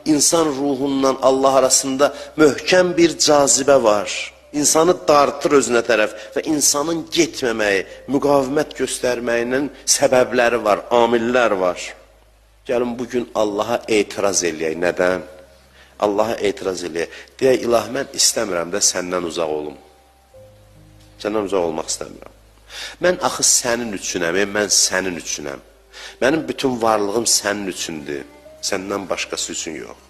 insan ruhundan Allah arasında möhkəm bir cazibə var. İnsanı dartır özünə tərəf və insanın getməməyi, müqavimət göstərməyinin səbəbləri var, amillər var. Gəlin bugün Allaha etiraz eləyək. Nədən? Allaha etiraz eləyək. Deyək, ilah, mən istəmirəm də səndən uzaq olum. Səndən uzaq olmaq istəmirəm. Mən axı sənin üçünəm, mən sənin üçünəm. Mənim bütün varlığım sənin üçündür, səndən başqası üçün yox.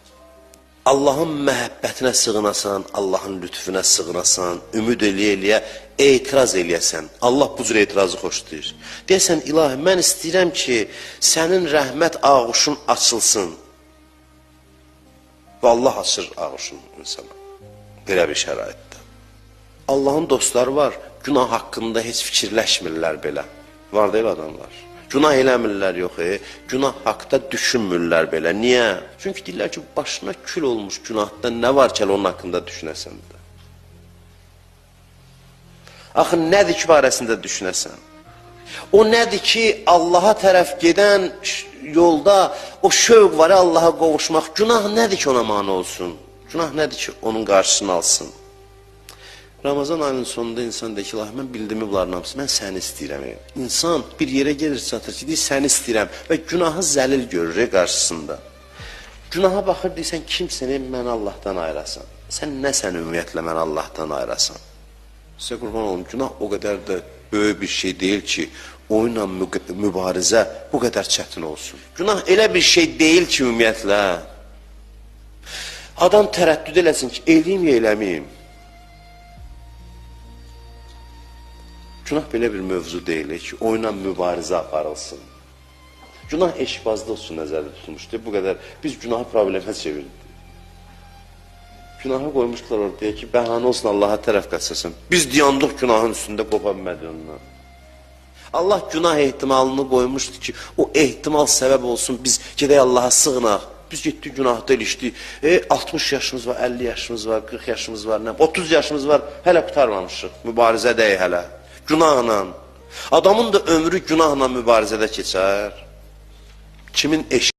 Allahın məhəbbətinə sığınasan, Allahın lütfüne sığınasan, ümid eləyə-eləyə etiraz eləyəsən. Allah bu cür etirazı xoşlayır. Deyəsən, ilahi, mən istəyirəm ki, sənin rəhmət ağuşun açılsın. Və Allah açır ağuşun insana. Belə bir şəraitdə. Allahın dostları var, günah haqqında heç fikirləşmirlər belə. Var deyil adamlar. Günah eləmirlər yox, günah haqda düşünmürlər belə. Niyə? Çünki deyirlər ki, başına kül olmuş günahdan nə var ki, onun haqqında düşünəsən də. Axı, nədir ki, barəsində düşünəsən? O nədir ki, Allaha tərəf gedən yolda o şövq var, Allaha qovuşmaq. Günah nədir ki, ona mane olsun? Günah nədir ki, onun qarşısını alsın? Ramazan ayının sonunda insan deyir ki, mən bildiyimi bunların hamısı, mən səni istəyirəm. İnsan bir yerə gelir, çatır ki, deyir, səni istəyirəm və günahı zəlil görür qarşısında. Günaha baxır, deyirsən, kimsəni mən Allahdan ayırasan. Sən nəsən ümumiyyətlə mən Allahdan ayırasan? Sizə qurban olum, günah o qədər də böyük bir şey deyil ki, oyunla mübarizə bu qədər çətin olsun. Günah elə bir şey deyil ki, ümumiyyətlə. Adam tərəddüd eləsin ki, eləyim ya eləməyim. Günah belə bir mövzu deyil ki, oyunla mübarizə aparılsın. Günah eşbazlıq üçün nəzərdə tutulmuşdur. Bu qədər biz günahı problemə çevirdik. Günahı qoymuşdular orada ki, bəhanə olsun Allaha tərəf qaçasın. Biz diyandıq günahın üstündə qopa bilmədi ondan. Allah günah ehtimalını qoymuşdu ki, o ehtimal səbəb olsun, biz gedək Allaha sığınaq. Biz getdik günahda ilişdik. 60 yaşımız var, 50 yaşımız var, 40 yaşımız var, 30 yaşımız var, hələ qutarmamışıq. Mübarizə deyək hələ. Günahla. Adamın da ömrü günahla mübarizədə keçər. Kimin eşi